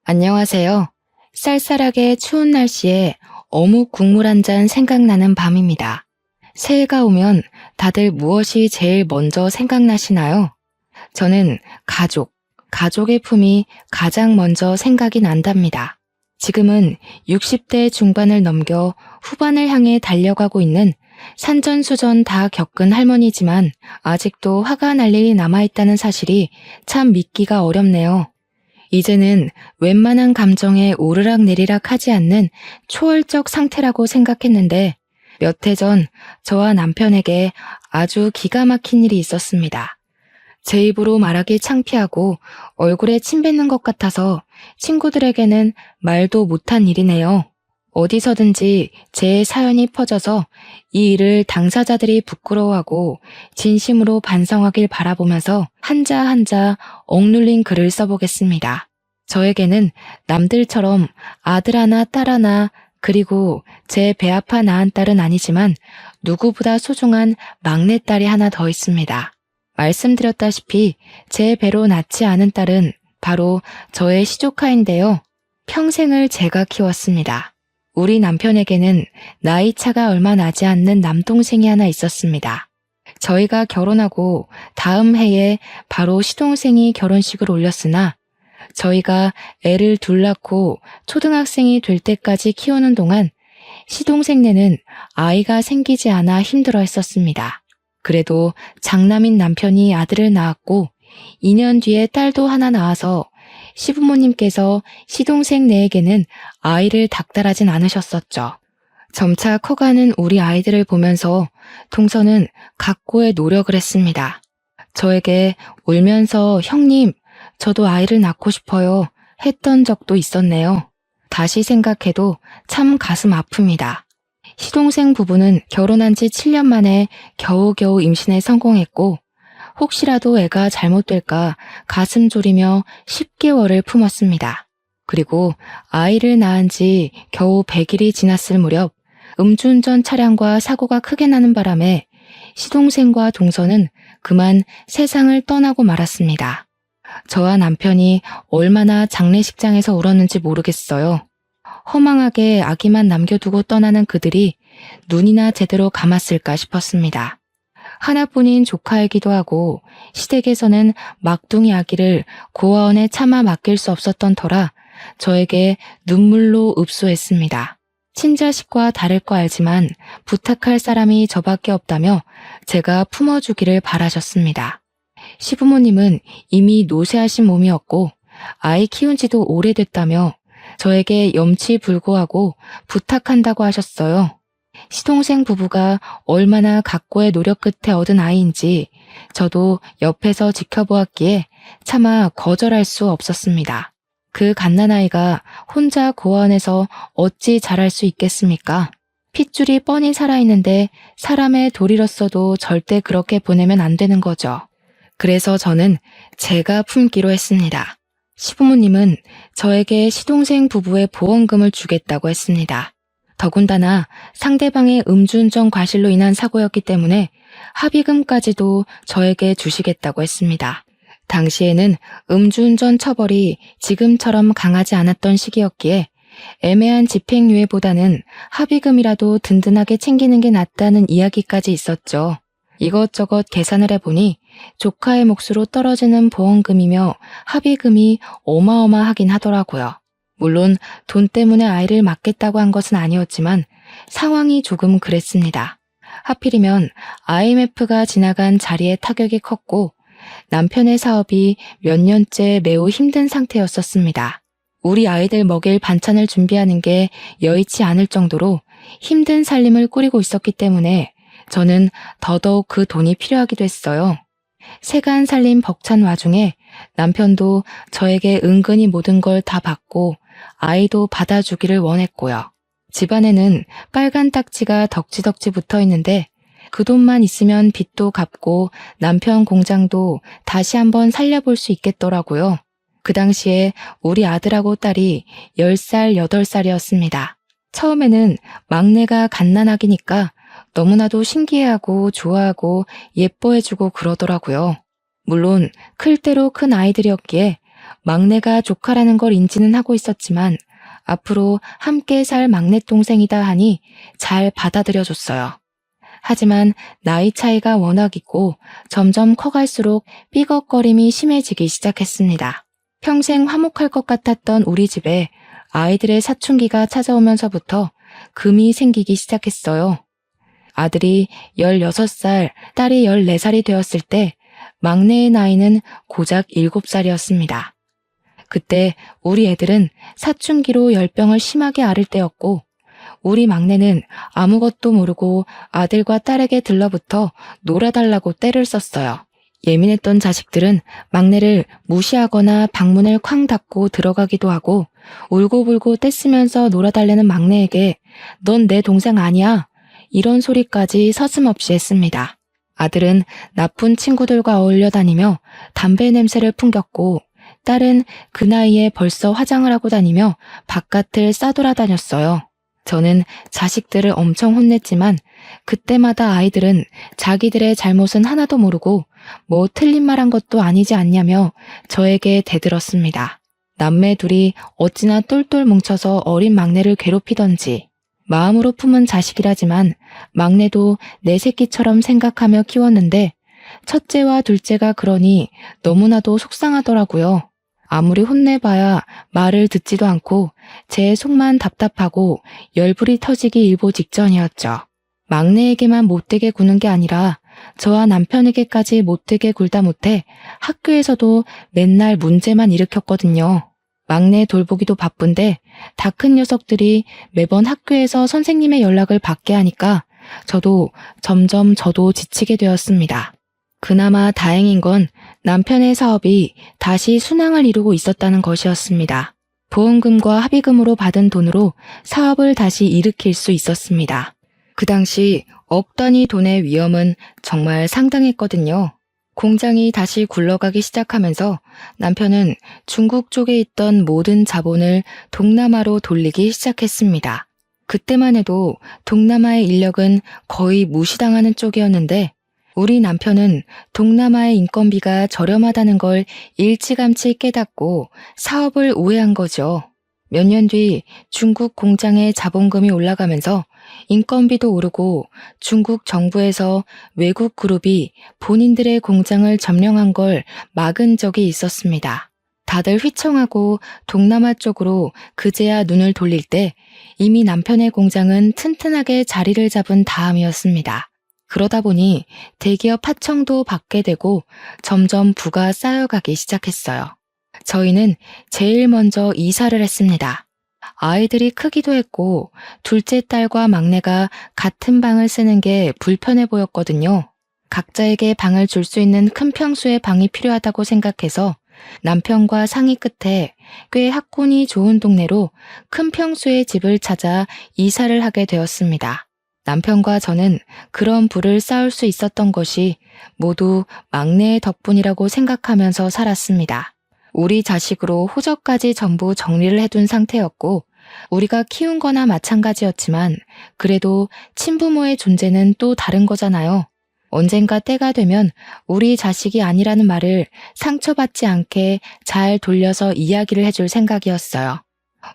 안녕하세요. 쌀쌀하게 추운 날씨에 어묵 국물 한 잔 생각나는 밤입니다. 새해가 오면 다들 무엇이 제일 먼저 생각나시나요? 저는 가족의 품이 가장 먼저 생각이 난답니다. 지금은 60대 중반을 넘겨 후반을 향해 달려가고 있는 산전수전 다 겪은 할머니지만 아직도 화가 날 일이 남아있다는 사실이 참 믿기가 어렵네요. 이제는 웬만한 감정에 오르락내리락 하지 않는 초월적 상태라고 생각했는데 몇 해 전 저와 남편에게 아주 기가 막힌 일이 있었습니다. 제 입으로 말하기 창피하고 얼굴에 침 뱉는 것 같아서 친구들에게는 말도 못한 일이네요. 어디서든지 제 사연이 퍼져서 이 일을 당사자들이 부끄러워하고 진심으로 반성하길 바라보면서 한자 한자 억눌린 글을 써보겠습니다. 저에게는 남들처럼 아들 하나 딸 하나 그리고 제 배 아파 낳은 딸은 아니지만 누구보다 소중한 막내딸이 하나 더 있습니다. 말씀드렸다시피 제 배로 낳지 않은 딸은 바로 저의 시조카인데요. 평생을 제가 키웠습니다. 우리 남편에게는 나이 차가 얼마 나지 않는 남동생이 하나 있었습니다. 저희가 결혼하고 다음 해에 바로 시동생이 결혼식을 올렸으나 저희가 애를 둘 낳고 초등학생이 될 때까지 키우는 동안 시동생네는 아이가 생기지 않아 힘들어 했었습니다. 그래도 장남인 남편이 아들을 낳았고 2년 뒤에 딸도 하나 낳아서 시부모님께서 시동생네에게는 아이를 닥달하진 않으셨었죠. 점차 커가는 우리 아이들을 보면서 동서는 각고의 노력을 했습니다. 저에게 울면서 형님, 저도 아이를 낳고 싶어요 했던 적도 있었네요. 다시 생각해도 참 가슴 아픕니다. 시동생 부부는 결혼한 지 7년 만에 겨우겨우 임신에 성공했고 혹시라도 애가 잘못될까 가슴 졸이며 10개월을 품었습니다. 그리고 아이를 낳은 지 겨우 100일이 지났을 무렵 음주운전 차량과 사고가 크게 나는 바람에 시동생과 동서는 그만 세상을 떠나고 말았습니다. 저와 남편이 얼마나 장례식장에서 울었는지 모르겠어요. 허망하게 아기만 남겨두고 떠나는 그들이 눈이나 제대로 감았을까 싶었습니다. 하나뿐인 조카이기도 하고 시댁에서는 막둥이 아기를 고아원에 차마 맡길 수 없었던 터라 저에게 눈물로 읍소했습니다. 친자식과 다를 거 알지만 부탁할 사람이 저밖에 없다며 제가 품어주기를 바라셨습니다. 시부모님은 이미 노쇠하신 몸이었고 아이 키운 지도 오래됐다며 저에게 염치불고하고 부탁한다고 하셨어요. 시동생 부부가 얼마나 각고의 노력 끝에 얻은 아이인지 저도 옆에서 지켜보았기에 차마 거절할 수 없었습니다. 그 갓난아이가 혼자 고아원에서 어찌 자랄 수 있겠습니까? 핏줄이 뻔히 살아있는데 사람의 도리로서도 절대 그렇게 보내면 안 되는 거죠. 그래서 저는 제가 품기로 했습니다. 시부모님은 저에게 시동생 부부의 보험금을 주겠다고 했습니다. 더군다나 상대방의 음주운전 과실로 인한 사고였기 때문에 합의금까지도 저에게 주시겠다고 했습니다. 당시에는 음주운전 처벌이 지금처럼 강하지 않았던 시기였기에 애매한 집행유예보다는 합의금이라도 든든하게 챙기는 게 낫다는 이야기까지 있었죠. 이것저것 계산을 해보니 조카의 몫으로 떨어지는 보험금이며 합의금이 어마어마하긴 하더라고요. 물론 돈 때문에 아이를 맡겠다고 한 것은 아니었지만 상황이 조금 그랬습니다. 하필이면 IMF가 지나간 자리에 타격이 컸고 남편의 사업이 몇 년째 매우 힘든 상태였었습니다. 우리 아이들 먹일 반찬을 준비하는 게 여의치 않을 정도로 힘든 살림을 꾸리고 있었기 때문에 저는 더더욱 그 돈이 필요하기도 했어요. 세간 살림 벅찬 와중에 남편도 저에게 은근히 모든 걸 다 받고 아이도 받아주기를 원했고요. 집안에는 빨간 딱지가 덕지덕지 붙어 있는데 그 돈만 있으면 빚도 갚고 남편 공장도 다시 한번 살려볼 수 있겠더라고요. 그 당시에 우리 아들하고 딸이 10살, 8살이었습니다. 처음에는 막내가 갓난아기니까 너무나도 신기해하고 좋아하고 예뻐해주고 그러더라고요. 물론 클 대로 큰 아이들이었기에 막내가 조카라는 걸 인지는 하고 있었지만 앞으로 함께 살 막내 동생이다 하니 잘 받아들여줬어요. 하지만 나이 차이가 워낙 있고 점점 커갈수록 삐걱거림이 심해지기 시작했습니다. 평생 화목할 것 같았던 우리 집에 아이들의 사춘기가 찾아오면서부터 금이 생기기 시작했어요. 아들이 16살, 딸이 14살이 되었을 때 막내의 나이는 고작 7살이었습니다. 그때 우리 애들은 사춘기로 열병을 심하게 앓을 때였고 우리 막내는 아무것도 모르고 아들과 딸에게 들러붙어 놀아달라고 떼를 썼어요. 예민했던 자식들은 막내를 무시하거나 방문을 쾅 닫고 들어가기도 하고 울고불고 떼쓰면서 놀아달라는 막내에게 넌 내 동생 아니야 이런 소리까지 서슴없이 했습니다. 아들은 나쁜 친구들과 어울려 다니며 담배 냄새를 풍겼고 딸은 그 나이에 벌써 화장을 하고 다니며 바깥을 싸돌아다녔어요. 저는 자식들을 엄청 혼냈지만 그때마다 아이들은 자기들의 잘못은 하나도 모르고 뭐 틀린 말 한 것도 아니지 않냐며 저에게 대들었습니다. 남매 둘이 어찌나 똘똘 뭉쳐서 어린 막내를 괴롭히던지 마음으로 품은 자식이라지만 막내도 내 새끼처럼 생각하며 키웠는데 첫째와 둘째가 그러니 너무나도 속상하더라고요. 아무리 혼내봐야 말을 듣지도 않고 제 속만 답답하고 열불이 터지기 일보 직전이었죠. 막내에게만 못되게 구는 게 아니라 저와 남편에게까지 못되게 굴다 못해 학교에서도 맨날 문제만 일으켰거든요. 막내 돌보기도 바쁜데 다 큰 녀석들이 매번 학교에서 선생님의 연락을 받게 하니까 저도 지치게 되었습니다. 그나마 다행인 건 남편의 사업이 다시 순항을 이루고 있었다는 것이었습니다. 보험금과 합의금으로 받은 돈으로 사업을 다시 일으킬 수 있었습니다. 그 당시 억 단위 돈의 위험은 정말 상당했거든요. 공장이 다시 굴러가기 시작하면서 남편은 중국 쪽에 있던 모든 자본을 동남아로 돌리기 시작했습니다. 그때만 해도 동남아의 인력은 거의 무시당하는 쪽이었는데 우리 남편은 동남아의 인건비가 저렴하다는 걸 일찌감치 깨닫고 사업을 우회한 거죠. 몇 년 뒤 중국 공장의 자본금이 올라가면서 인건비도 오르고 중국 정부에서 외국 그룹이 본인들의 공장을 점령한 걸 막은 적이 있었습니다. 다들 휘청하고 동남아 쪽으로 그제야 눈을 돌릴 때 이미 남편의 공장은 튼튼하게 자리를 잡은 다음이었습니다. 그러다 보니 대기업 하청도 받게 되고 점점 부가 쌓여가기 시작했어요. 저희는 제일 먼저 이사를 했습니다. 아이들이 크기도 했고 둘째 딸과 막내가 같은 방을 쓰는 게 불편해 보였거든요. 각자에게 방을 줄 수 있는 큰 평수의 방이 필요하다고 생각해서 남편과 상의 끝에 꽤 학군이 좋은 동네로 큰 평수의 집을 찾아 이사를 하게 되었습니다. 남편과 저는 그런 부를 쌓을 수 있었던 것이 모두 막내의 덕분이라고 생각하면서 살았습니다. 우리 자식으로 호적까지 전부 정리를 해둔 상태였고 우리가 키운 거나 마찬가지였지만 그래도 친부모의 존재는 또 다른 거잖아요. 언젠가 때가 되면 우리 자식이 아니라는 말을 상처받지 않게 잘 돌려서 이야기를 해줄 생각이었어요.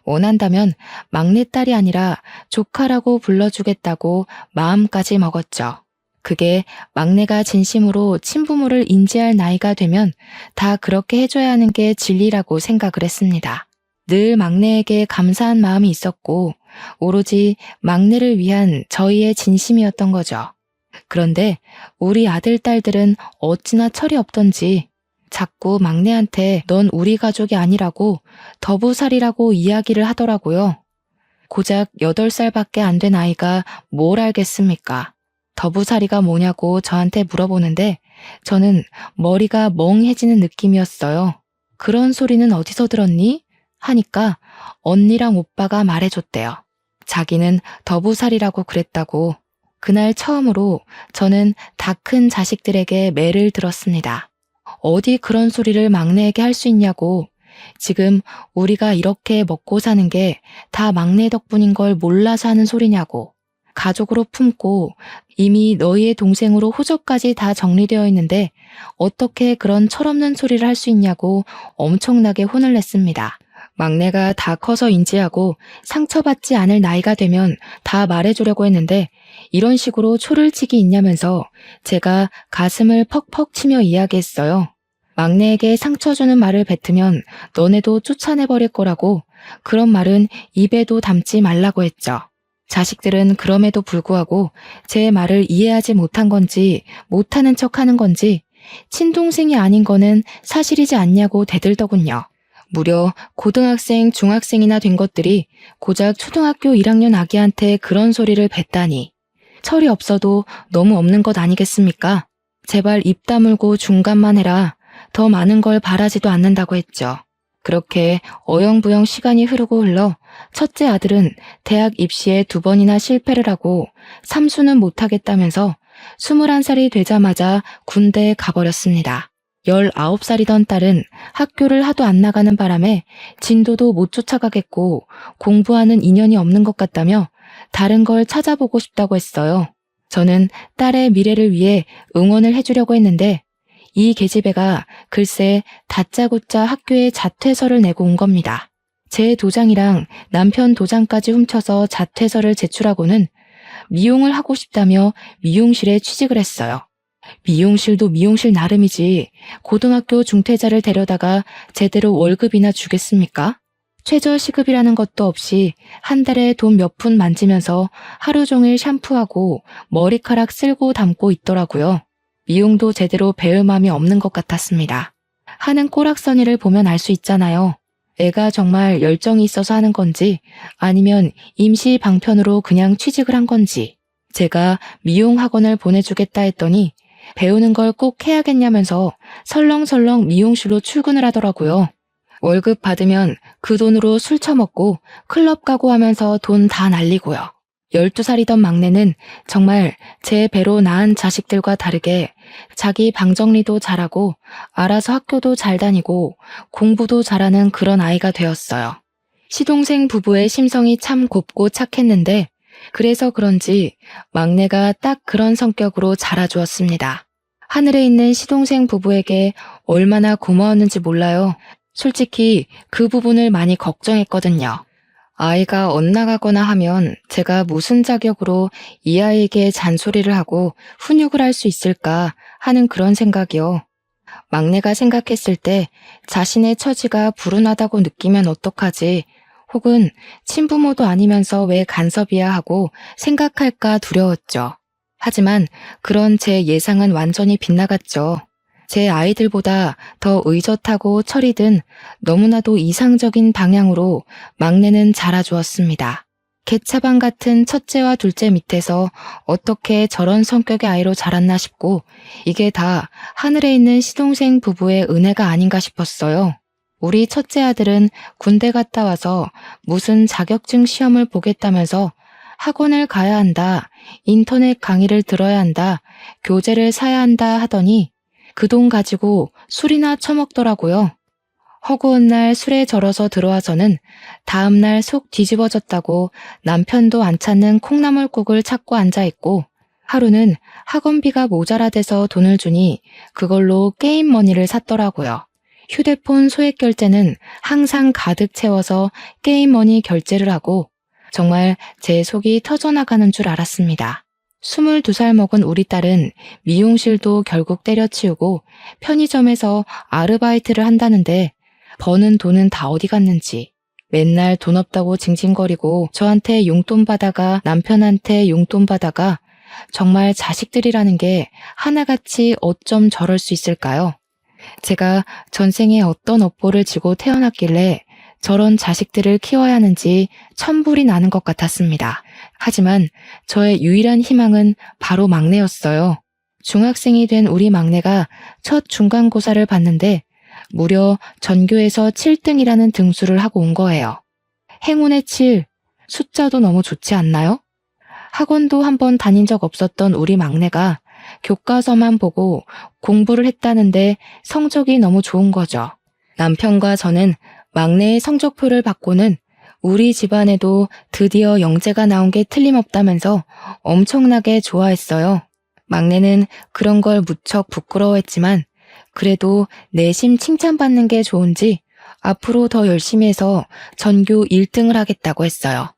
원한다면 막내딸이 아니라 조카라고 불러주겠다고 마음까지 먹었죠. 그게 막내가 진심으로 친부모를 인지할 나이가 되면 다 그렇게 해줘야 하는 게 진리라고 생각을 했습니다. 늘 막내에게 감사한 마음이 있었고 오로지 막내를 위한 저희의 진심이었던 거죠. 그런데 우리 아들, 딸들은 어찌나 철이 없던지 자꾸 막내한테 넌 우리 가족이 아니라고 더부살이라고 이야기를 하더라고요. 고작 8살밖에 안 된 아이가 뭘 알겠습니까? 더부살이가 뭐냐고 저한테 물어보는데 저는 머리가 멍해지는 느낌이었어요. 그런 소리는 어디서 들었니? 하니까 언니랑 오빠가 말해줬대요. 자기는 더부살이라고 그랬다고. 그날 처음으로 저는 다 큰 자식들에게 매를 들었습니다. 어디 그런 소리를 막내에게 할 수 있냐고. 지금 우리가 이렇게 먹고 사는 게 다 막내 덕분인 걸 몰라서 하는 소리냐고. 가족으로 품고 이미 너희의 동생으로 호적까지 다 정리되어 있는데 어떻게 그런 철없는 소리를 할 수 있냐고 엄청나게 혼을 냈습니다. 막내가 다 커서 인지하고 상처받지 않을 나이가 되면 다 말해주려고 했는데 이런 식으로 초를 치기 있냐면서 제가 가슴을 퍽퍽 치며 이야기했어요. 막내에게 상처 주는 말을 뱉으면 너네도 쫓아내버릴 거라고 그런 말은 입에도 담지 말라고 했죠. 자식들은 그럼에도 불구하고 제 말을 이해하지 못한 건지 못하는 척하는 건지 친동생이 아닌 거는 사실이지 않냐고 대들더군요. 무려 고등학생, 중학생이나 된 것들이 고작 초등학교 1학년 아기한테 그런 소리를 뱉다니. 철이 없어도 너무 없는 것 아니겠습니까? 제발 입 다물고 중간만 해라. 더 많은 걸 바라지도 않는다고 했죠. 그렇게 어영부영 시간이 흐르고 흘러 첫째 아들은 대학 입시에 2번이나 실패를 하고 삼수는 못하겠다면서 21살이 되자마자 군대에 가버렸습니다. 19살이던 딸은 학교를 하도 안 나가는 바람에 진도도 못 쫓아가겠고 공부하는 인연이 없는 것 같다며 다른 걸 찾아보고 싶다고 했어요. 저는 딸의 미래를 위해 응원을 해주려고 했는데 이 계집애가 글쎄 다짜고짜 학교에 자퇴서를 내고 온 겁니다. 제 도장이랑 남편 도장까지 훔쳐서 자퇴서를 제출하고는 미용을 하고 싶다며 미용실에 취직을 했어요. 미용실도 미용실 나름이지 고등학교 중퇴자를 데려다가 제대로 월급이나 주겠습니까? 최저시급이라는 것도 없이 한 달에 돈 몇 푼 만지면서 하루 종일 샴푸하고 머리카락 쓸고 담고 있더라고요. 미용도 제대로 배울 마음이 없는 것 같았습니다. 하는 꼬락서니를 보면 알 수 있잖아요. 애가 정말 열정이 있어서 하는 건지 아니면 임시 방편으로 그냥 취직을 한 건지. 제가 미용 학원을 보내주겠다 했더니 배우는 걸 꼭 해야겠냐면서 설렁설렁 미용실로 출근을 하더라고요. 월급 받으면 그 돈으로 술 처먹고 클럽 가고 하면서 돈 다 날리고요. 12살이던 막내는 정말 제 배로 낳은 자식들과 다르게 자기 방 정리도 잘하고 알아서 학교도 잘 다니고 공부도 잘하는 그런 아이가 되었어요. 시동생 부부의 심성이 참 곱고 착했는데 그래서 그런지 막내가 딱 그런 성격으로 자라주었습니다. 하늘에 있는 시동생 부부에게 얼마나 고마웠는지 몰라요. 솔직히 그 부분을 많이 걱정했거든요. 아이가 엇나가거나 하면 제가 무슨 자격으로 이 아이에게 잔소리를 하고 훈육을 할 수 있을까 하는 그런 생각이요. 막내가 생각했을 때 자신의 처지가 불운하다고 느끼면 어떡하지? 혹은 친부모도 아니면서 왜 간섭이야 하고 생각할까 두려웠죠. 하지만 그런 제 예상은 완전히 빗나갔죠. 제 아이들보다 더 의젓하고 철이 든 너무나도 이상적인 방향으로 막내는 자라주었습니다. 개차반 같은 첫째와 둘째 밑에서 어떻게 저런 성격의 아이로 자랐나 싶고 이게 다 하늘에 있는 시동생 부부의 은혜가 아닌가 싶었어요. 우리 첫째 아들은 군대 갔다 와서 무슨 자격증 시험을 보겠다면서 학원을 가야 한다, 인터넷 강의를 들어야 한다, 교재를 사야 한다 하더니 그 돈 가지고 술이나 처먹더라고요. 허구한 날 술에 절어서 들어와서는 다음날 속 뒤집어졌다고 남편도 안 찾는 콩나물국을 찾고 앉아있고 하루는 학원비가 모자라대서 돈을 주니 그걸로 게임 머니를 샀더라고요. 휴대폰 소액 결제는 항상 가득 채워서 게임 머니 결제를 하고 정말 제 속이 터져나가는 줄 알았습니다. 22살 먹은 우리 딸은 미용실도 결국 때려치우고 편의점에서 아르바이트를 한다는데 버는 돈은 다 어디 갔는지 맨날 돈 없다고 징징거리고 저한테 용돈 받아가 남편한테 용돈 받아가 정말 자식들이라는 게 하나같이 어쩜 저럴 수 있을까요? 제가 전생에 어떤 업보를 지고 태어났길래 저런 자식들을 키워야 하는지 천불이 나는 것 같았습니다. 하지만 저의 유일한 희망은 바로 막내였어요. 중학생이 된 우리 막내가 첫 중간고사를 봤는데 무려 전교에서 7등이라는 등수를 하고 온 거예요. 행운의 7, 숫자도 너무 좋지 않나요? 학원도 한번 다닌 적 없었던 우리 막내가 교과서만 보고 공부를 했다는데 성적이 너무 좋은 거죠. 남편과 저는 막내의 성적표를 받고는 우리 집안에도 드디어 영재가 나온 게 틀림없다면서 엄청나게 좋아했어요. 막내는 그런 걸 무척 부끄러워했지만 그래도 내심 칭찬받는 게 좋은지 앞으로 더 열심히 해서 전교 1등을 하겠다고 했어요.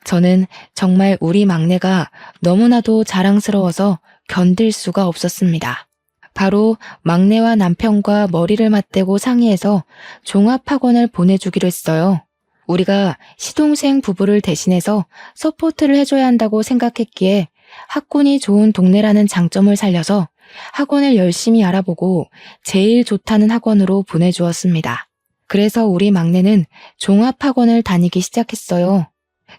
저는 정말 우리 막내가 너무나도 자랑스러워서 견딜 수가 없었습니다. 바로 막내와 남편과 머리를 맞대고 상의해서 종합학원을 보내주기로 했어요. 우리가 시동생 부부를 대신해서 서포트를 해줘야 한다고 생각했기에 학군이 좋은 동네라는 장점을 살려서 학원을 열심히 알아보고 제일 좋다는 학원으로 보내주었습니다. 그래서 우리 막내는 종합학원을 다니기 시작했어요.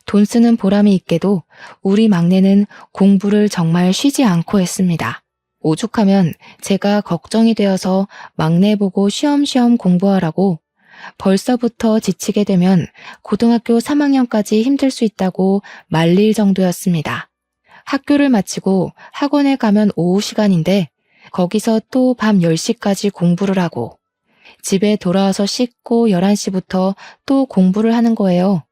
돈 쓰는 보람이 있게도 우리 막내는 공부를 정말 쉬지 않고 했습니다. 오죽하면 제가 걱정이 되어서 막내 보고 쉬엄쉬엄 공부하라고 벌써부터 지치게 되면 고등학교 3학년까지 힘들 수 있다고 말릴 정도였습니다. 학교를 마치고 학원에 가면 오후 시간인데 거기서 또 밤 10시까지 공부를 하고 집에 돌아와서 씻고 11시부터 또 공부를 하는 거예요.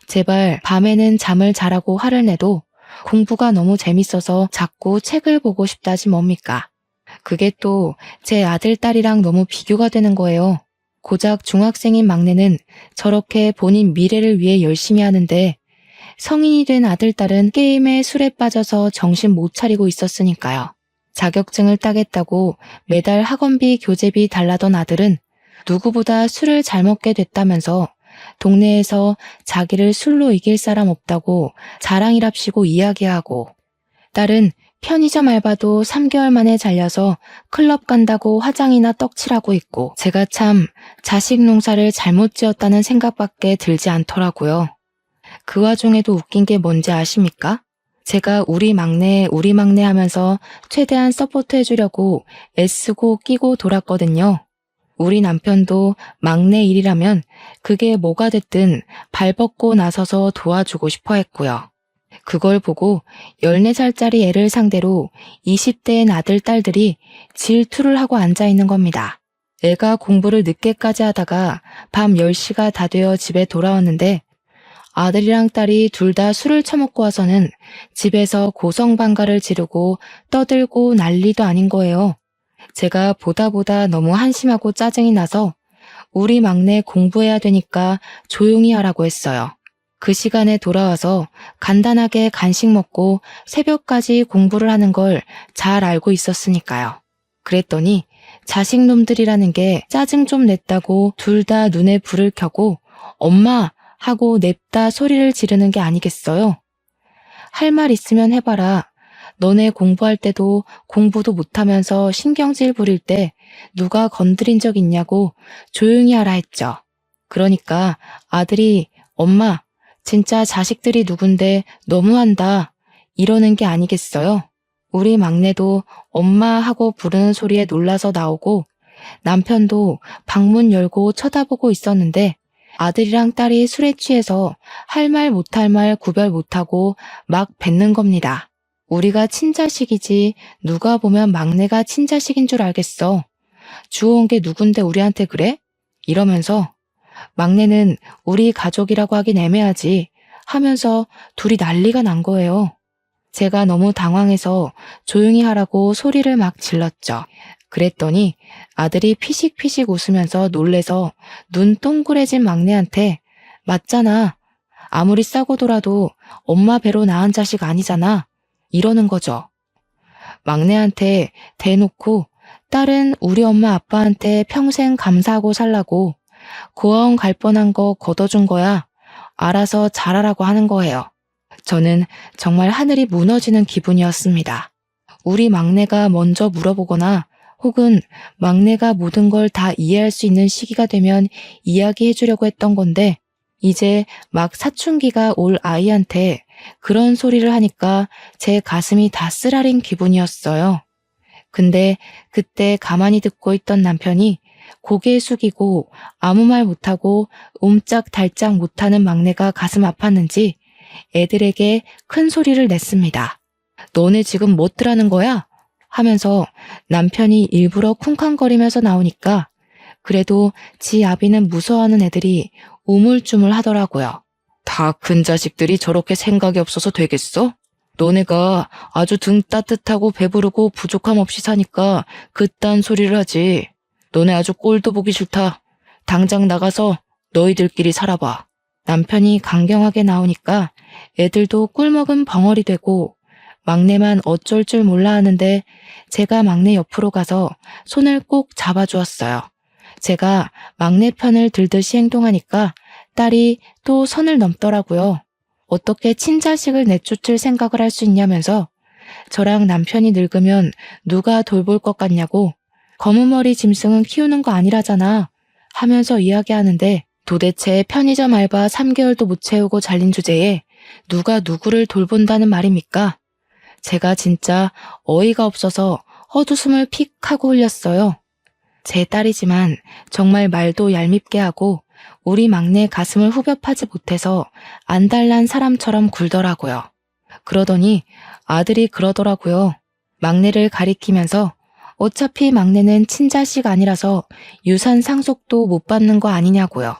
제발 밤에는 잠을 자라고 화를 내도 공부가 너무 재밌어서 자꾸 책을 보고 싶다지 뭡니까? 그게 또 제 아들, 딸이랑 너무 비교가 되는 거예요. 고작 중학생인 막내는 저렇게 본인 미래를 위해 열심히 하는데 성인이 된 아들, 딸은 게임에 술에 빠져서 정신 못 차리고 있었으니까요. 자격증을 따겠다고 매달 학원비, 교재비 달라던 아들은 누구보다 술을 잘 먹게 됐다면서 동네에서 자기를 술로 이길 사람 없다고 자랑이랍시고 이야기하고, 딸은 편의점 알바도 3개월 만에 잘려서 클럽 간다고 화장이나 떡칠하고 있고, 제가 참 자식 농사를 잘못 지었다는 생각밖에 들지 않더라고요. 그 와중에도 웃긴 게 뭔지 아십니까? 제가 우리 막내 하면서 최대한 서포트 해주려고 애쓰고 끼고 돌았거든요. 우리 남편도 막내 일이라면 그게 뭐가 됐든 발벗고 나서서 도와주고 싶어 했고요. 그걸 보고 14살짜리 애를 상대로 20대인 아들, 딸들이 질투를 하고 앉아있는 겁니다. 애가 공부를 늦게까지 하다가 밤 10시가 다 되어 집에 돌아왔는데 아들이랑 딸이 둘 다 술을 처먹고 와서는 집에서 고성방가를 지르고 떠들고 난리도 아닌 거예요. 제가 보다 너무 한심하고 짜증이 나서 우리 막내 공부해야 되니까 조용히 하라고 했어요. 그 시간에 돌아와서 간단하게 간식 먹고 새벽까지 공부를 하는 걸 잘 알고 있었으니까요. 그랬더니 자식놈들이라는 게 짜증 좀 냈다고 둘 다 눈에 불을 켜고 엄마 하고 냅다 소리를 지르는 게 아니겠어요? 할 말 있으면 해봐라. 너네 공부할 때도 공부도 못하면서 신경질 부릴 때 누가 건드린 적 있냐고 조용히 하라 했죠. 그러니까 아들이 엄마 진짜 자식들이 누군데 너무한다 이러는 게 아니겠어요? 우리 막내도 엄마 하고 부르는 소리에 놀라서 나오고 남편도 방문 열고 쳐다보고 있었는데 아들이랑 딸이 술에 취해서 할 말 못할 말 구별 못하고 막 뱉는 겁니다. 우리가 친자식이지 누가 보면 막내가 친자식인 줄 알겠어. 주워온 게 누군데 우리한테 그래? 이러면서 막내는 우리 가족이라고 하긴 애매하지 하면서 둘이 난리가 난 거예요. 제가 너무 당황해서 조용히 하라고 소리를 막 질렀죠. 그랬더니 아들이 피식피식 웃으면서 놀래서 눈 동그래진 막내한테 맞잖아. 아무리 싸고 돌아도 엄마 배로 낳은 자식 아니잖아. 이러는 거죠. 막내한테 대놓고 딸은 우리 엄마 아빠한테 평생 감사하고 살라고 고아원 갈 뻔한 거 걷어준 거야. 알아서 잘하라고 하는 거예요. 저는 정말 하늘이 무너지는 기분이었습니다. 우리 막내가 먼저 물어보거나 혹은 막내가 모든 걸 다 이해할 수 있는 시기가 되면 이야기해 주려고 했던 건데 이제 막 사춘기가 올 아이한테 그런 소리를 하니까 제 가슴이 다 쓰라린 기분이었어요. 근데 그때 가만히 듣고 있던 남편이 고개 숙이고 아무 말 못하고 옴짝달짝 못하는 막내가 가슴 아팠는지 애들에게 큰 소리를 냈습니다. 너네 지금 뭣들 거야? 하면서 남편이 일부러 쿵쾅거리면서 나오니까 그래도 지 아비는 무서워하는 애들이 우물쭈물 하더라고요. 다 큰 자식들이 저렇게 생각이 없어서 되겠어? 너네가 아주 등 따뜻하고 배부르고 부족함 없이 사니까 그딴 소리를 하지. 너네 아주 꼴도 보기 싫다. 당장 나가서 너희들끼리 살아봐. 남편이 강경하게 나오니까 애들도 꿀먹은 벙어리 되고 막내만 어쩔 줄 몰라 하는데 제가 막내 옆으로 가서 손을 꼭 잡아주었어요. 제가 막내 편을 들듯이 행동하니까 딸이 또 선을 넘더라고요. 어떻게 친자식을 내쫓을 생각을 할 수 있냐면서 저랑 남편이 늙으면 누가 돌볼 것 같냐고 검은 머리 짐승은 키우는 거 아니라잖아 하면서 이야기하는데 도대체 편의점 알바 3개월도 못 채우고 잘린 주제에 누가 누구를 돌본다는 말입니까? 제가 진짜 어이가 없어서 헛웃음을 픽 하고 흘렸어요. 제 딸이지만 정말 말도 얄밉게 하고 우리 막내 가슴을 후벼 파지 못해서 안달난 사람처럼 굴더라고요. 그러더니 아들이 그러더라고요. 막내를 가리키면서 어차피 막내는 친자식 아니라서 유산 상속도 못 받는 거 아니냐고요.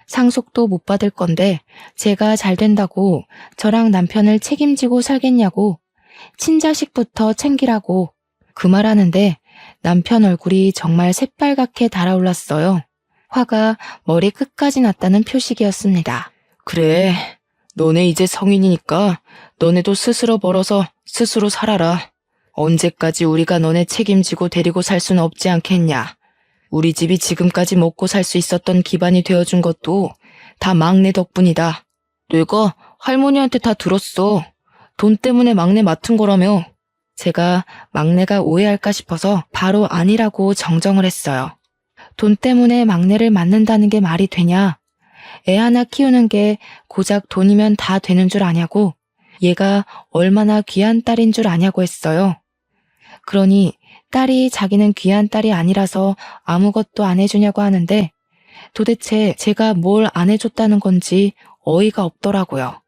상속도 못 받을 건데 제가 잘 된다고 저랑 남편을 책임지고 살겠냐고 친자식부터 챙기라고 그 말하는데 남편 얼굴이 정말 새빨갛게 달아올랐어요. 화가 머리 끝까지 났다는 표식이었습니다. 그래, 너네 이제 성인이니까 너네도 스스로 벌어서 스스로 살아라. 언제까지 우리가 너네 책임지고 데리고 살 수는 없지 않겠냐. 우리 집이 지금까지 먹고 살 수 있었던 기반이 되어준 것도 다 막내 덕분이다. 내가 할머니한테 다 들었어. 돈 때문에 막내 맡은 거라며. 제가 막내가 오해할까 싶어서 바로 아니라고 정정을 했어요. 돈 때문에 막내를 맡는다는 게 말이 되냐? 애 하나 키우는 게 고작 돈이면 다 되는 줄 아냐고. 얘가 얼마나 귀한 딸인 줄 아냐고 했어요. 그러니 딸이 자기는 귀한 딸이 아니라서 아무것도 안 해주냐고 하는데 도대체 제가 뭘 안 해줬다는 건지 어이가 없더라고요.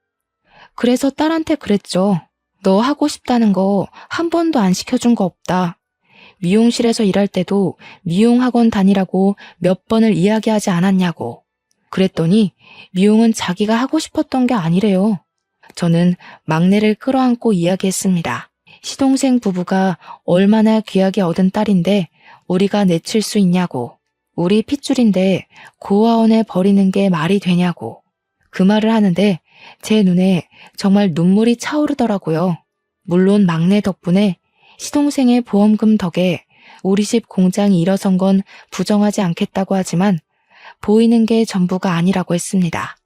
그래서 딸한테 그랬죠. 너 하고 싶다는 거 한 번도 안 시켜준 거 없다. 미용실에서 일할 때도 미용학원 다니라고 몇 번을 이야기하지 않았냐고. 그랬더니 미용은 자기가 하고 싶었던 게 아니래요. 저는 막내를 끌어안고 이야기했습니다. 시동생 부부가 얼마나 귀하게 얻은 딸인데 우리가 내칠 수 있냐고. 우리 핏줄인데 고아원에 버리는 게 말이 되냐고. 그 말을 하는데 제 눈에 정말 눈물이 차오르더라고요. 물론 막내 덕분에 시동생의 보험금 덕에 우리 집 공장이 일어선 건 부정하지 않겠다고 하지만 보이는 게 전부가 아니라고 했습니다.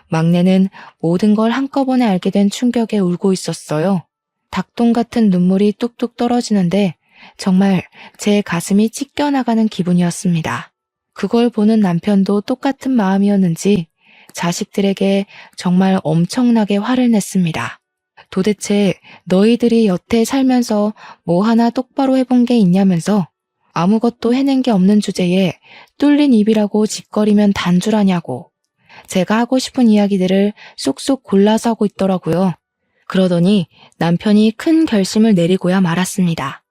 막내는 모든 걸 한꺼번에 알게 된 충격에 울고 있었어요. 닭똥 같은 눈물이 뚝뚝 떨어지는데 정말 제 가슴이 찢겨나가는 기분이었습니다. 그걸 보는 남편도 똑같은 마음이었는지 자식들에게 정말 엄청나게 화를 냈습니다. 도대체 너희들이 여태 살면서 뭐 하나 똑바로 해본 게 있냐면서 아무것도 해낸 게 없는 주제에 뚫린 입이라고 짓거리면 단줄하냐고. 제가 하고 싶은 이야기들을 쏙쏙 골라서 하고 있더라고요. 그러더니 남편이 큰 결심을 내리고야 말았습니다.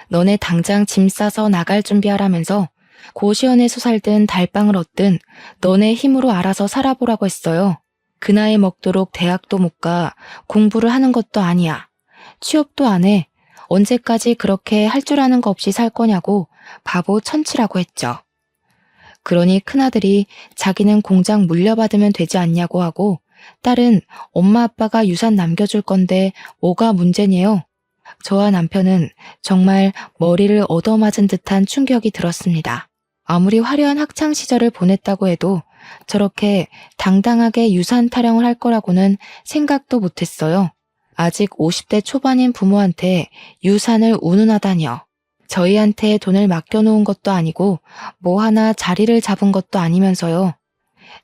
너네 당장 짐 싸서 나갈 준비하라면서 고시원에서 살든 달방을 얻든 너네 힘으로 알아서 살아보라고 했어요. 그 나이 먹도록 대학도 못 가 공부를 하는 것도 아니야. 취업도 안 해. 언제까지 그렇게 할 줄 아는 거 없이 살 거냐고 바보 천치라고 했죠. 그러니 큰아들이 자기는 공장 물려받으면 되지 않냐고 하고 딸은 엄마 아빠가 유산 남겨줄 건데 뭐가 문제냐요. 저와 남편은 정말 머리를 얻어맞은 듯한 충격이 들었습니다. 아무리 화려한 학창 시절을 보냈다고 해도 저렇게 당당하게 유산 타령을 할 거라고는 생각도 못했어요. 아직 50대 초반인 부모한테 유산을 운운하다니요. 저희한테 돈을 맡겨놓은 것도 아니고 뭐 하나 자리를 잡은 것도 아니면서요.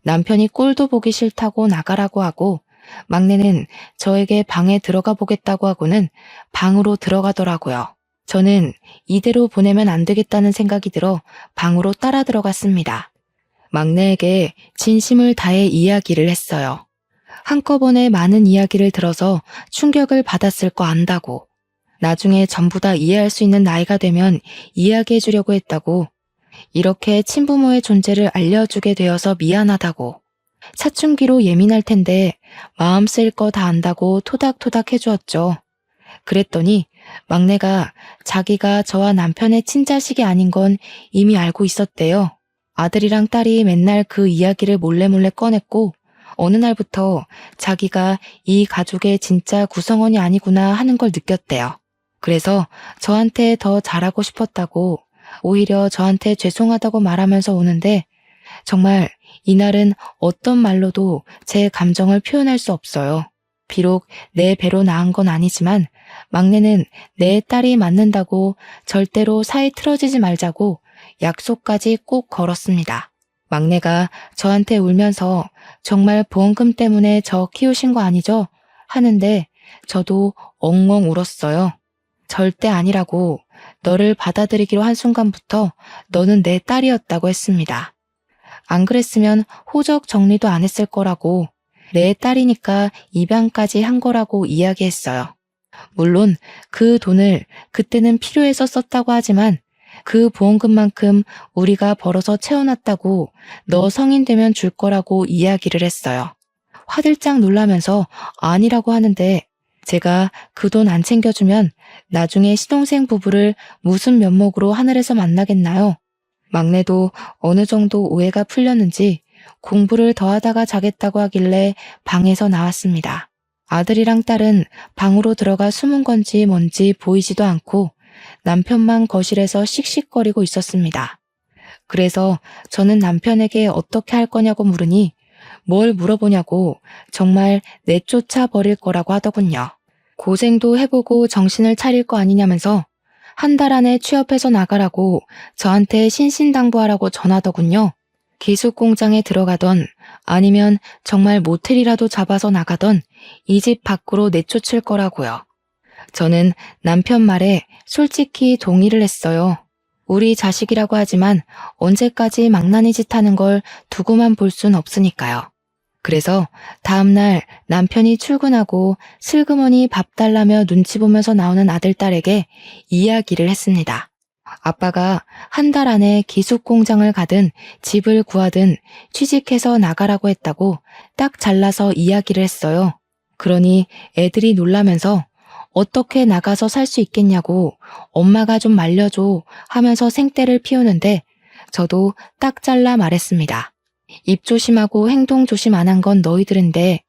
남편이 꼴도 보기 싫다고 나가라고 하고 막내는 저에게 방에 들어가 보겠다고 하고는 방으로 들어가더라고요. 저는 이대로 보내면 안 되겠다는 생각이 들어 방으로 따라 들어갔습니다. 막내에게 진심을 다해 이야기를 했어요. 한꺼번에 많은 이야기를 들어서 충격을 받았을 거 안다고. 나중에 전부 다 이해할 수 있는 나이가 되면 이야기해 주려고 했다고. 이렇게 친부모의 존재를 알려주게 되어서 미안하다고. 사춘기로 예민할 텐데 마음 쓰일 거 다 안다고 토닥토닥 해주었죠. 그랬더니 막내가 자기가 저와 남편의 친자식이 아닌 건 이미 알고 있었대요. 아들이랑 딸이 맨날 그 이야기를 몰래 꺼냈고 어느 날부터 자기가 이 가족의 진짜 구성원이 아니구나 하는 걸 느꼈대요. 그래서 저한테 더 잘하고 싶었다고 오히려 저한테 죄송하다고 말하면서 오는데 정말 이날은 어떤 말로도 제 감정을 표현할 수 없어요. 비록 내 배로 낳은 건 아니지만 막내는 내 딸이 맞는다고 절대로 사이 틀어지지 말자고 약속까지 꼭 걸었습니다. 막내가 저한테 울면서 정말 보험금 때문에 저 키우신 거 아니죠? 하는데 저도 엉엉 울었어요. 절대 아니라고 너를 받아들이기로 한 순간부터 너는 내 딸이었다고 했습니다. 안 그랬으면 호적 정리도 안 했을 거라고 내 딸이니까 입양까지 한 거라고 이야기했어요. 물론 그 돈을 그때는 필요해서 썼다고 하지만 그 보험금만큼 우리가 벌어서 채워놨다고 너 성인 되면 줄 거라고 이야기를 했어요. 화들짝 놀라면서 아니라고 하는데 제가 그 돈 안 챙겨주면 나중에 시동생 부부를 무슨 면목으로 하늘에서 만나겠나요? 막내도 어느 정도 오해가 풀렸는지 공부를 더 하다가 자겠다고 하길래 방에서 나왔습니다. 아들이랑 딸은 방으로 들어가 숨은 건지 뭔지 보이지도 않고 남편만 거실에서 씩씩거리고 있었습니다. 그래서 저는 남편에게 어떻게 할 거냐고 물으니 뭘 물어보냐고 정말 내쫓아 버릴 거라고 하더군요. 고생도 해보고 정신을 차릴 거 아니냐면서 한 달 안에 취업해서 나가라고 저한테 신신당부하라고 전하더군요. 기숙 공장에 들어가던 아니면 정말 모텔이라도 잡아서 나가던 이 집 밖으로 내쫓을 거라고요. 저는 남편 말에 솔직히 동의를 했어요. 우리 자식이라고 하지만 언제까지 망나니 짓 하는 걸 두고만 볼 순 없으니까요. 그래서 다음날 남편이 출근하고 슬그머니 밥 달라며 눈치 보면서 나오는 아들, 딸에게 이야기를 했습니다. 아빠가 한 달 안에 기숙 공장을 가든 집을 구하든 취직해서 나가라고 했다고 딱 잘라서 이야기를 했어요. 그러니 애들이 놀라면서 어떻게 나가서 살 수 있겠냐고 엄마가 좀 말려줘 하면서 생떼를 피우는데 저도 딱 잘라 말했습니다. 입 조심하고 행동 조심 안 한 건 너희들인데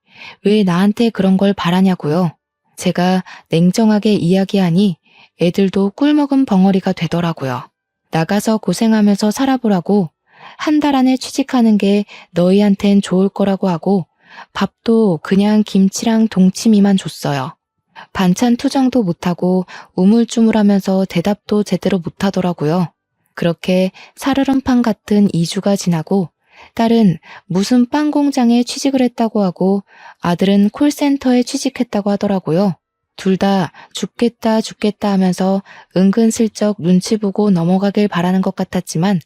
왜 나한테 그런 걸 바라냐고요. 제가 냉정하게 이야기하니 애들도 꿀먹은 벙어리가 되더라고요. 나가서 고생하면서 살아보라고 한 달 안에 취직하는 게 너희한텐 좋을 거라고 하고 밥도 그냥 김치랑 동치미만 줬어요. 반찬 투정도 못하고 우물쭈물하면서 대답도 제대로 못하더라고요. 그렇게 살얼음판 같은 2주가 지나고 딸은 무슨 빵 공장에 취직을 했다고 하고 아들은 콜센터에 취직했다고 하더라고요. 둘 다 죽겠다 하면서 은근슬쩍 눈치 보고 넘어가길 바라는 것 같았지만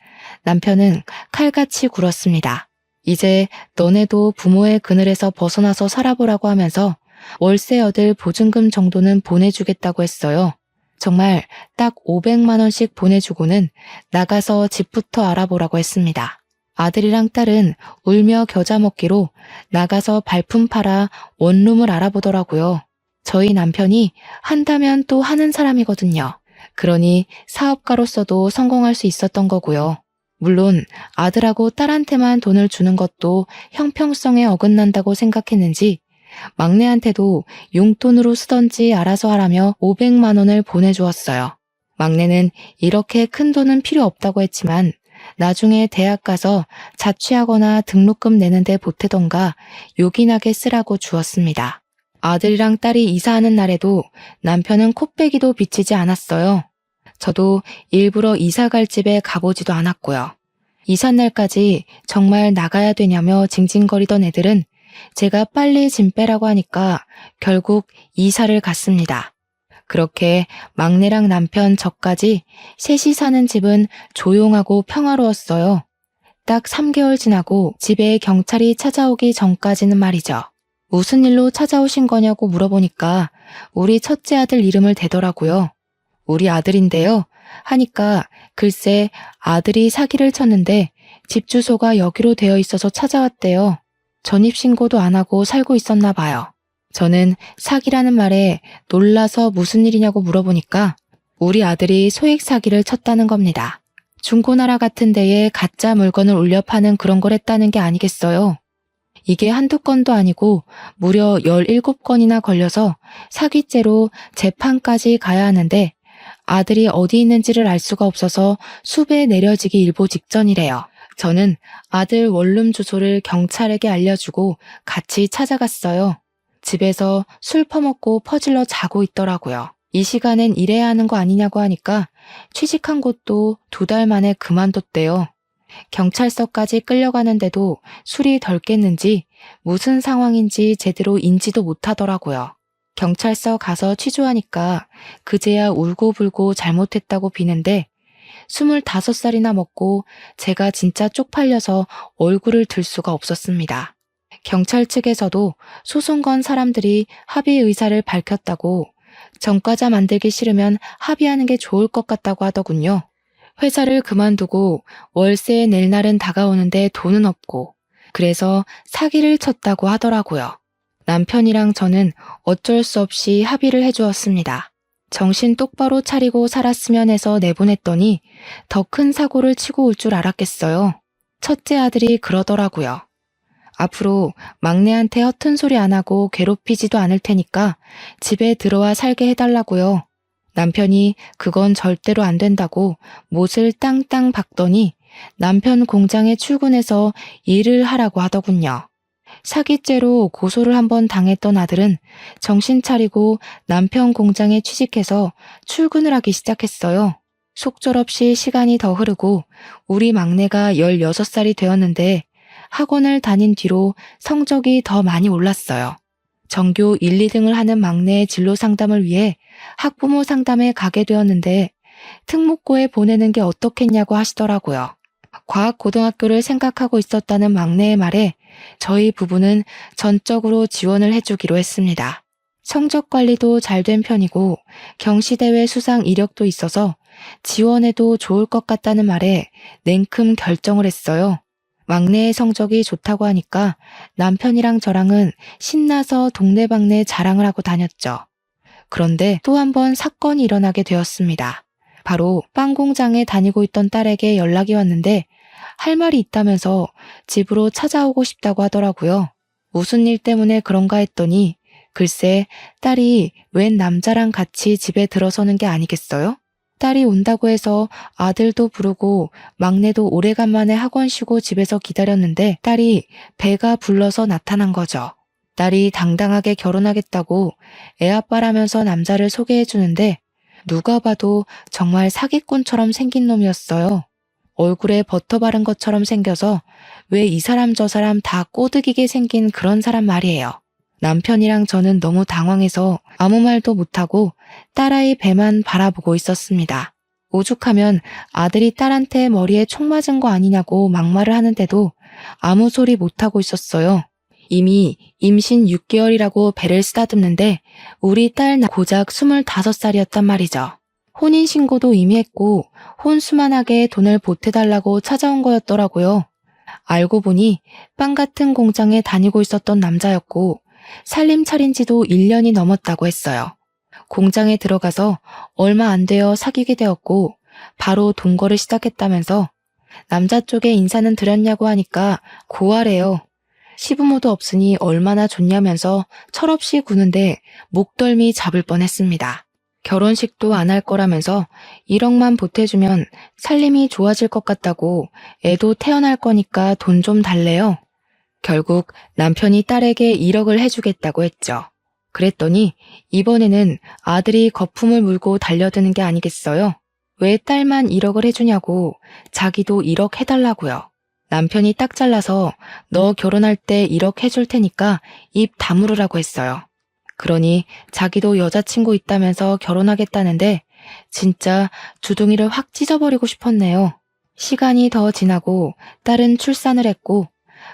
남편은 칼같이 굴었습니다. 이제 너네도 부모의 그늘에서 벗어나서 살아보라고 하면서 월세 얻을 보증금 정도는 보내주겠다고 했어요. 정말 딱 500만 원씩 보내주고는 나가서 집부터 알아보라고 했습니다. 아들이랑 딸은 울며 겨자 먹기로 나가서 발품 팔아 원룸을 알아보더라고요. 저희 남편이 한다면 또 하는 사람이거든요. 그러니 사업가로서도 성공할 수 있었던 거고요. 물론 아들하고 딸한테만 돈을 주는 것도 형평성에 어긋난다고 생각했는지 막내한테도 용돈으로 쓰던지 알아서 하라며 500만 원을 보내주었어요. 막내는 이렇게 큰 돈은 필요 없다고 했지만 나중에 대학 가서 자취하거나 등록금 내는데 보태던가 요긴하게 쓰라고 주었습니다. 아들이랑 딸이 이사하는 날에도 남편은 코빼기도 비치지 않았어요. 저도 일부러 이사 갈 집에 가보지도 않았고요. 이삿날까지 정말 나가야 되냐며 징징거리던 애들은 제가 빨리 짐 빼라고 하니까 결국 이사를 갔습니다. 그렇게 막내랑 남편 저까지 셋이 사는 집은 조용하고 평화로웠어요. 딱 3개월 지나고 집에 경찰이 찾아오기 전까지는 말이죠. 무슨 일로 찾아오신 거냐고 물어보니까 우리 첫째 아들 이름을 대더라고요. 우리 아들인데요. 하니까 글쎄 아들이 사기를 쳤는데 집 주소가 여기로 되어 있어서 찾아왔대요. 전입신고도 안 하고 살고 있었나 봐요. 저는 사기라는 말에 놀라서 무슨 일이냐고 물어보니까 우리 아들이 소액 사기를 쳤다는 겁니다. 중고나라 같은 데에 가짜 물건을 올려 파는 그런 걸 했다는 게 아니겠어요? 이게 한두 건도 아니고 무려 17건이나 걸려서 사기죄로 재판까지 가야 하는데 아들이 어디 있는지를 알 수가 없어서 수배 내려지기 일보 직전이래요. 저는 아들 원룸 주소를 경찰에게 알려주고 같이 찾아갔어요. 집에서 술 퍼먹고 퍼질러 자고 있더라고요. 이 시간엔 일해야 하는 거 아니냐고 하니까 취직한 곳도 2달 만에 그만뒀대요. 경찰서까지 끌려가는데도 술이 덜 깼는지 무슨 상황인지 제대로 인지도 못하더라고요. 경찰서 가서 취조하니까 그제야 울고불고 잘못했다고 비는데 25살이나 먹고 제가 진짜 쪽팔려서 얼굴을 들 수가 없었습니다. 경찰 측에서도 소송 건 사람들이 합의 의사를 밝혔다고 전과자 만들기 싫으면 합의하는 게 좋을 것 같다고 하더군요. 회사를 그만두고 월세 낼 날은 다가오는데 돈은 없고 그래서 사기를 쳤다고 하더라고요. 남편이랑 저는 어쩔 수 없이 합의를 해주었습니다. 정신 똑바로 차리고 살았으면 해서 내보냈더니 더 큰 사고를 치고 올 줄 알았겠어요. 첫째 아들이 그러더라고요. 앞으로 막내한테 허튼 소리 안 하고 괴롭히지도 않을 테니까 집에 들어와 살게 해달라고요. 남편이 그건 절대로 안 된다고 못을 땅땅 박더니 남편 공장에 출근해서 일을 하라고 하더군요. 사기죄로 고소를 한번 당했던 아들은 정신 차리고 남편 공장에 취직해서 출근을 하기 시작했어요. 속절없이 시간이 더 흐르고 우리 막내가 16살이 되었는데 학원을 다닌 뒤로 성적이 더 많이 올랐어요. 전교 1, 2등을 하는 막내의 진로 상담을 위해 학부모 상담에 가게 되었는데 특목고에 보내는 게 어떻겠냐고 하시더라고요. 과학고등학교를 생각하고 있었다는 막내의 말에 저희 부부는 전적으로 지원을 해주기로 했습니다. 성적 관리도 잘 된 편이고 경시대회 수상 이력도 있어서 지원해도 좋을 것 같다는 말에 냉큼 결정을 했어요. 막내의 성적이 좋다고 하니까 남편이랑 저랑은 신나서 동네방네 자랑을 하고 다녔죠. 그런데 또 한 번 사건이 일어나게 되었습니다. 바로 빵 공장에 다니고 있던 딸에게 연락이 왔는데 할 말이 있다면서 집으로 찾아오고 싶다고 하더라고요. 무슨 일 때문에 그런가 했더니 글쎄 딸이 웬 남자랑 같이 집에 들어서는 게 아니겠어요? 딸이 온다고 해서 아들도 부르고 막내도 오래간만에 학원 쉬고 집에서 기다렸는데 딸이 배가 불러서 나타난 거죠. 딸이 당당하게 결혼하겠다고 애아빠라면서 남자를 소개해 주는데 누가 봐도 정말 사기꾼처럼 생긴 놈이었어요. 얼굴에 버터 바른 것처럼 생겨서 왜 이 사람 저 사람 다 꼬드기게 생긴 그런 사람 말이에요. 남편이랑 저는 너무 당황해서 아무 말도 못하고 딸아이 배만 바라보고 있었습니다. 오죽하면 아들이 딸한테 머리에 총 맞은 거 아니냐고 막말을 하는데도 아무 소리 못하고 있었어요. 이미 임신 6개월이라고 배를 쓰다듬는데 우리 딸 고작 25살이었단 말이죠. 혼인신고도 이미 했고 혼수만하게 돈을 보태달라고 찾아온 거였더라고요. 알고 보니 빵 같은 공장에 다니고 있었던 남자였고 살림 차린 지도 1년이 넘었다고 했어요. 공장에 들어가서 얼마 안 되어 사귀게 되었고 바로 동거를 시작했다면서 남자 쪽에 인사는 드렸냐고 하니까 고하래요. 시부모도 없으니 얼마나 좋냐면서 철없이 구는데 목덜미 잡을 뻔했습니다. 결혼식도 안 할 거라면서 1억만 보태주면 살림이 좋아질 것 같다고 애도 태어날 거니까 돈 좀 달래요. 결국 남편이 딸에게 1억을 해주겠다고 했죠. 그랬더니 이번에는 아들이 거품을 물고 달려드는 게 아니겠어요? 왜 딸만 1억을 해주냐고 자기도 1억 해달라고요. 남편이 딱 잘라서 너 결혼할 때 1억 해줄 테니까 입 다물으라고 했어요. 그러니 자기도 여자친구 있다면서 결혼하겠다는데 진짜 주둥이를 확 찢어버리고 싶었네요. 시간이 더 지나고 딸은 출산을 했고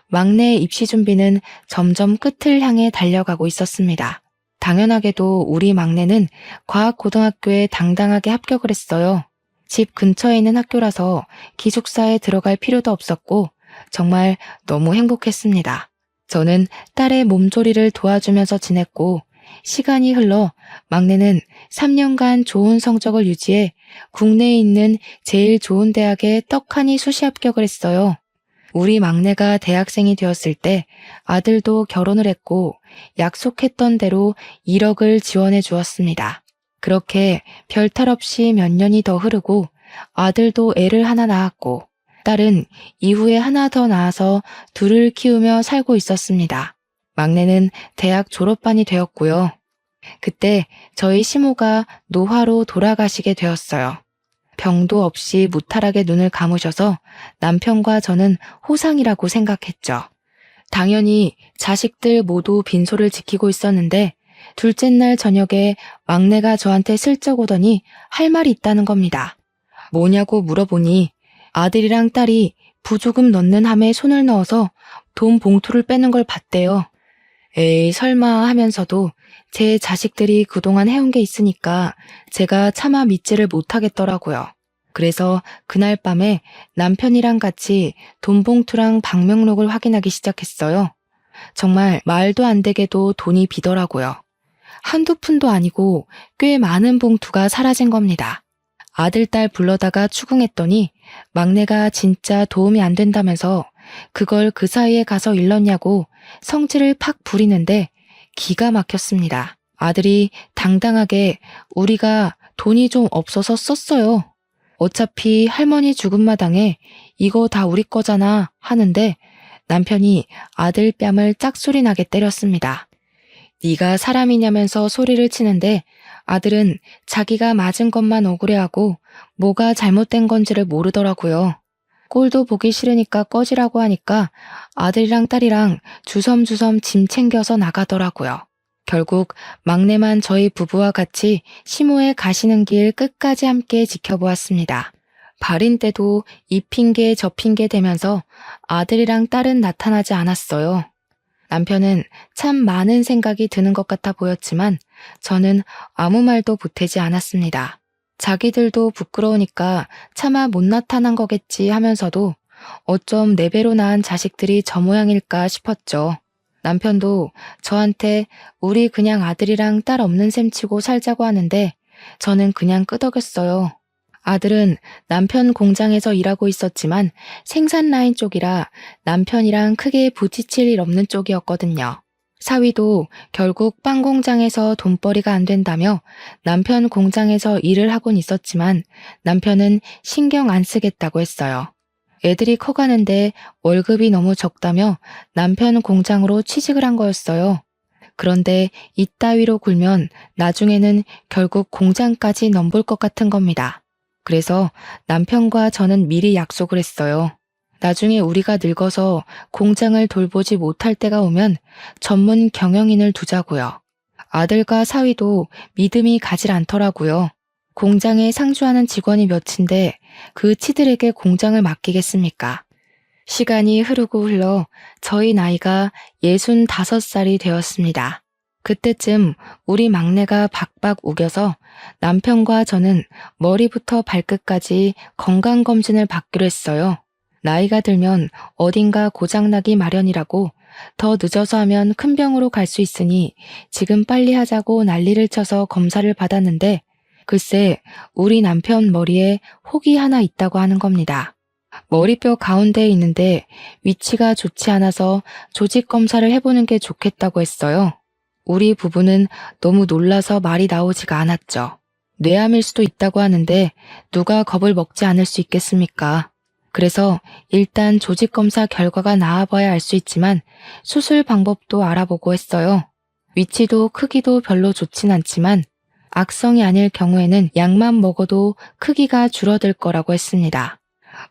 막내의 입시 준비는 점점 끝을 향해 달려가고 있었습니다. 당연하게도 우리 막내는 과학고등학교에 당당하게 합격을 했어요. 집 근처에 있는 학교라서 기숙사에 들어갈 필요도 없었고 정말 너무 행복했습니다. 저는 딸의 몸조리를 도와주면서 지냈고 시간이 흘러 막내는 3년간 좋은 성적을 유지해 국내에 있는 제일 좋은 대학에 떡하니 수시 합격을 했어요. 우리 막내가 대학생이 되었을 때 아들도 결혼을 했고 약속했던 대로 1억을 지원해 주었습니다. 그렇게 별탈 없이 몇 년이 더 흐르고 아들도 애를 하나 낳았고 딸은 이후에 하나 더 낳아서 둘을 키우며 살고 있었습니다. 막내는 대학 졸업반이 되었고요. 그때 저희 시모가 노화로 돌아가시게 되었어요. 병도 없이 무탈하게 눈을 감으셔서 남편과 저는 호상이라고 생각했죠. 당연히 자식들 모두 빈소를 지키고 있었는데 둘째 날 저녁에 막내가 저한테 슬쩍 오더니 할 말이 있다는 겁니다. 뭐냐고 물어보니 아들이랑 딸이 부조금 넣는 함에 손을 넣어서 돈 봉투를 빼는 걸 봤대요. 에이 설마 하면서도 제 자식들이 그동안 해온 게 있으니까 제가 차마 믿지를 못하겠더라고요. 그래서 그날 밤에 남편이랑 같이 돈 봉투랑 방명록을 확인하기 시작했어요. 정말 말도 안 되게도 돈이 비더라고요. 한두 푼도 아니고 꽤 많은 봉투가 사라진 겁니다. 아들, 딸 불러다가 추궁했더니 막내가 진짜 도움이 안 된다면서 그걸 그 사이에 가서 일렀냐고 성질을 팍 부리는데 기가 막혔습니다. 아들이 당당하게 우리가 돈이 좀 없어서 썼어요. 어차피 할머니 죽은 마당에 이거 다 우리 거잖아 하는데 남편이 아들 뺨을 짝소리 나게 때렸습니다. 네가 사람이냐면서 소리를 치는데 아들은 자기가 맞은 것만 억울해하고 뭐가 잘못된 건지를 모르더라고요. 꼴도 보기 싫으니까 꺼지라고 하니까 아들이랑 딸이랑 주섬주섬 짐 챙겨서 나가더라고요. 결국 막내만 저희 부부와 같이 시모에 가시는 길 끝까지 함께 지켜보았습니다. 발인 때도 이 핑계 저 핑계 대면서 아들이랑 딸은 나타나지 않았어요. 남편은 참 많은 생각이 드는 것 같아 보였지만 저는 아무 말도 보태지 않았습니다. 자기들도 부끄러우니까 차마 못 나타난 거겠지 하면서도 어쩜 네 배로 낳은 자식들이 저 모양일까 싶었죠. 남편도 저한테 우리 그냥 아들이랑 딸 없는 셈 치고 살자고 하는데 저는 그냥 끄덕였어요. 아들은 남편 공장에서 일하고 있었지만 생산 라인 쪽이라 남편이랑 크게 부딪힐 일 없는 쪽이었거든요. 사위도 결국 빵 공장에서 돈벌이가 안 된다며 남편 공장에서 일을 하곤 있었지만 남편은 신경 안 쓰겠다고 했어요. 애들이 커가는데 월급이 너무 적다며 남편 공장으로 취직을 한 거였어요. 그런데 이따위로 굴면 나중에는 결국 공장까지 넘볼 것 같은 겁니다. 그래서 남편과 저는 미리 약속을 했어요. 나중에 우리가 늙어서 공장을 돌보지 못할 때가 오면 전문 경영인을 두자고요. 아들과 사위도 믿음이 가질 않더라고요. 공장에 상주하는 직원이 몇인데 그 치들에게 공장을 맡기겠습니까? 시간이 흐르고 흘러 저희 나이가 65살이 되었습니다. 그때쯤 우리 막내가 박박 우겨서 남편과 저는 머리부터 발끝까지 건강검진을 받기로 했어요. 나이가 들면 어딘가 고장나기 마련이라고 더 늦어서 하면 큰 병으로 갈 수 있으니 지금 빨리 하자고 난리를 쳐서 검사를 받았는데 글쎄 우리 남편 머리에 혹이 하나 있다고 하는 겁니다. 머리뼈 가운데에 있는데 위치가 좋지 않아서 조직 검사를 해보는 게 좋겠다고 했어요. 우리 부부는 너무 놀라서 말이 나오지가 않았죠. 뇌암일 수도 있다고 하는데 누가 겁을 먹지 않을 수 있겠습니까? 그래서 일단 조직 검사 결과가 나와봐야 알 수 있지만 수술 방법도 알아보고 했어요. 위치도 크기도 별로 좋진 않지만 악성이 아닐 경우에는 약만 먹어도 크기가 줄어들 거라고 했습니다.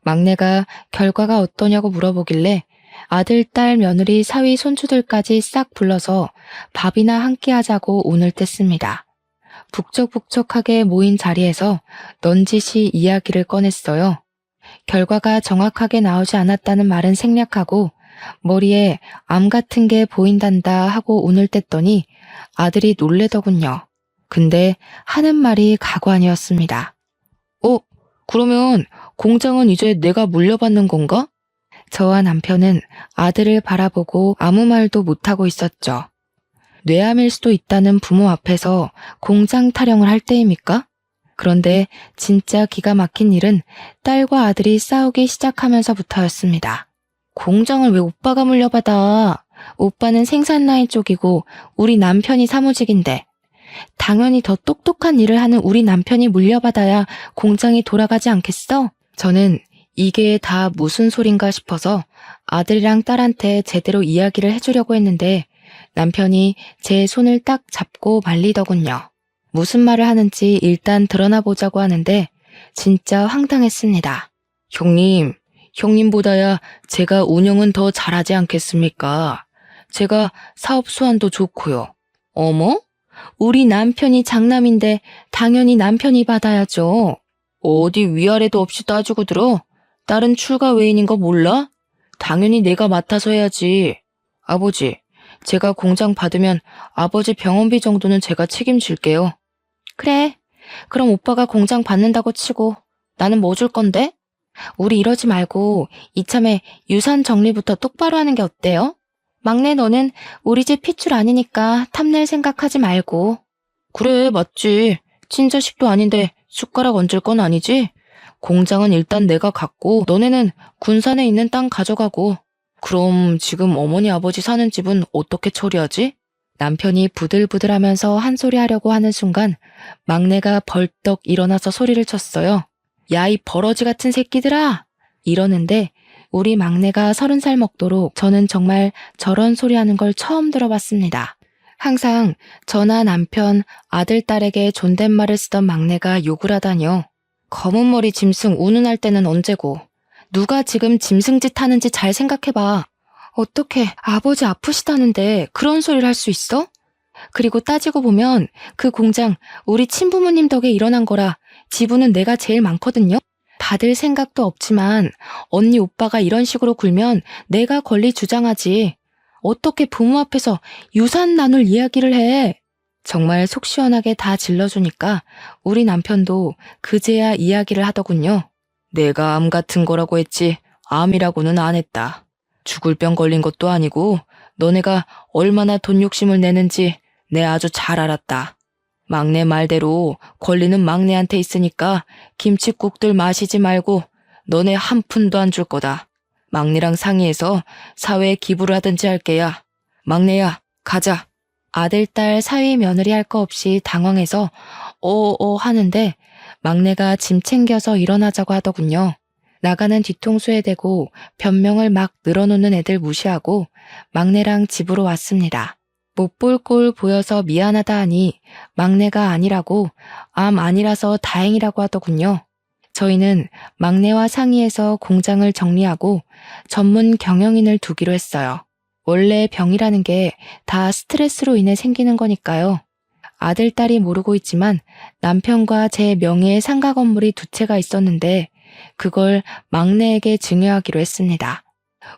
막내가 결과가 어떠냐고 물어보길래 아들, 딸, 며느리, 사위, 손주들까지 싹 불러서 밥이나 함께 하자고 운을 뗐습니다. 북적북적하게 모인 자리에서 넌지시 이야기를 꺼냈어요. 결과가 정확하게 나오지 않았다는 말은 생략하고 머리에 암 같은 게 보인단다 하고 운을 뗐더니 아들이 놀래더군요. 근데 하는 말이 가관이었습니다. 그러면 공장은 이제 내가 물려받는 건가? 저와 남편은 아들을 바라보고 아무 말도 못하고 있었죠. 뇌암일 수도 있다는 부모 앞에서 공장 타령을 할 때입니까? 그런데 진짜 기가 막힌 일은 딸과 아들이 싸우기 시작하면서부터였습니다. 공장을 왜 오빠가 물려받아? 오빠는 생산 라인 쪽이고 우리 남편이 사무직인데 당연히 더 똑똑한 일을 하는 우리 남편이 물려받아야 공장이 돌아가지 않겠어? 저는 이게 다 무슨 소린가 싶어서 아들이랑 딸한테 제대로 이야기를 해주려고 했는데 남편이 제 손을 딱 잡고 말리더군요. 무슨 말을 하는지 일단 드러나 보자고 하는데 진짜 황당했습니다. 형님보다야 제가 운영은 더 잘하지 않겠습니까? 제가 사업 수완도 좋고요. 어머? 우리 남편이 장남인데 당연히 남편이 받아야죠. 어디 위아래도 없이 따지고 들어? 딸은 출가 외인인 거 몰라? 당연히 내가 맡아서 해야지. 아버지, 제가 공장 받으면 아버지 병원비 정도는 제가 책임질게요. 그래, 그럼 오빠가 공장 받는다고 치고 나는 뭐 줄 건데? 우리 이러지 말고 이참에 유산 정리부터 똑바로 하는 게 어때요? 막내 너는 우리 집 핏줄 아니니까 탐낼 생각하지 말고. 그래, 맞지. 친자식도 아닌데 숟가락 얹을 건 아니지? 공장은 일단 내가 갖고 너네는 군산에 있는 땅 가져가고. 그럼 지금 어머니 아버지 사는 집은 어떻게 처리하지? 남편이 부들부들하면서 한 소리 하려고 하는 순간 막내가 벌떡 일어나서 소리를 쳤어요. 야, 이 버러지 같은 새끼들아! 이러는데 우리 막내가 30살 먹도록 저는 정말 저런 소리 하는 걸 처음 들어봤습니다. 항상 저나 남편, 아들, 딸에게 존댓말을 쓰던 막내가 욕을 하다니요. 검은 머리 짐승 운운할 때는 언제고. 누가 지금 짐승짓 하는지 잘 생각해봐. 어떻게 아버지 아프시다는데 그런 소리를 할 수 있어? 그리고 따지고 보면 그 공장 우리 친부모님 덕에 일어난 거라 지분은 내가 제일 많거든요. 받을 생각도 없지만 언니 오빠가 이런 식으로 굴면 내가 권리 주장하지. 어떻게 부모 앞에서 유산 나눌 이야기를 해. 정말 속 시원하게 다 질러주니까 우리 남편도 그제야 이야기를 하더군요. 내가 암 같은 거라고 했지 암이라고는 안 했다. 죽을 병 걸린 것도 아니고 너네가 얼마나 돈 욕심을 내는지 내 아주 잘 알았다. 막내 말대로 권리는 막내한테 있으니까 김칫국들 마시지 말고 너네 한 푼도 안 줄 거다. 막내랑 상의해서 사회에 기부를 하든지 할게야. 막내야, 가자. 아들, 딸, 사위, 며느리 할 거 없이 당황해서 하는데 막내가 짐 챙겨서 일어나자고 하더군요. 나가는 뒤통수에 대고 변명을 막 늘어놓는 애들 무시하고 막내랑 집으로 왔습니다. 못 볼 꼴 보여서 미안하다 하니 막내가 아니라고 암 아니라서 다행이라고 하더군요. 저희는 막내와 상의해서 공장을 정리하고 전문 경영인을 두기로 했어요. 원래 병이라는 게 다 스트레스로 인해 생기는 거니까요. 아들, 딸이 모르고 있지만 남편과 제 명의의 상가 건물이 2채가 있었는데 그걸 막내에게 증여하기로 했습니다.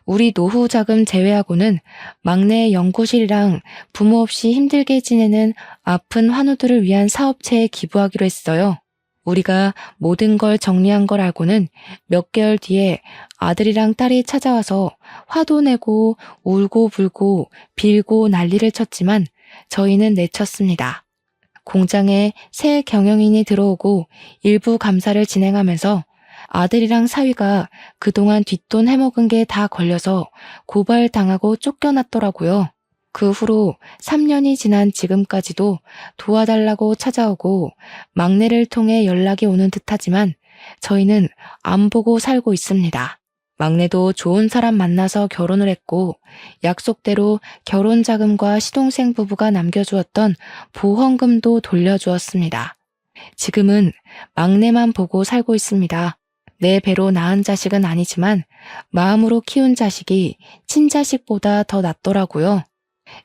우리 노후 자금 제외하고는 막내의 연구실이랑 부모 없이 힘들게 지내는 아픈 환우들을 위한 사업체에 기부하기로 했어요. 우리가 모든 걸 정리한 걸 알고는 몇 개월 뒤에 아들이랑 딸이 찾아와서 화도 내고 울고 불고 빌고 난리를 쳤지만 저희는 내쳤습니다. 공장에 새 경영인이 들어오고 일부 감사를 진행하면서 아들이랑 사위가 그동안 뒷돈 해먹은 게 다 걸려서 고발당하고 쫓겨났더라고요. 그 후로 3년이 지난 지금까지도 도와달라고 찾아오고 막내를 통해 연락이 오는 듯하지만 저희는 안 보고 살고 있습니다. 막내도 좋은 사람 만나서 결혼을 했고 약속대로 결혼 자금과 시동생 부부가 남겨주었던 보험금도 돌려주었습니다. 지금은 막내만 보고 살고 있습니다. 내 배로 낳은 자식은 아니지만 마음으로 키운 자식이 친자식보다 더 낫더라고요.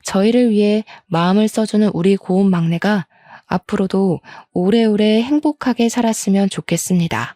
저희를 위해 마음을 써주는 우리 고운 막내가 앞으로도 오래오래 행복하게 살았으면 좋겠습니다.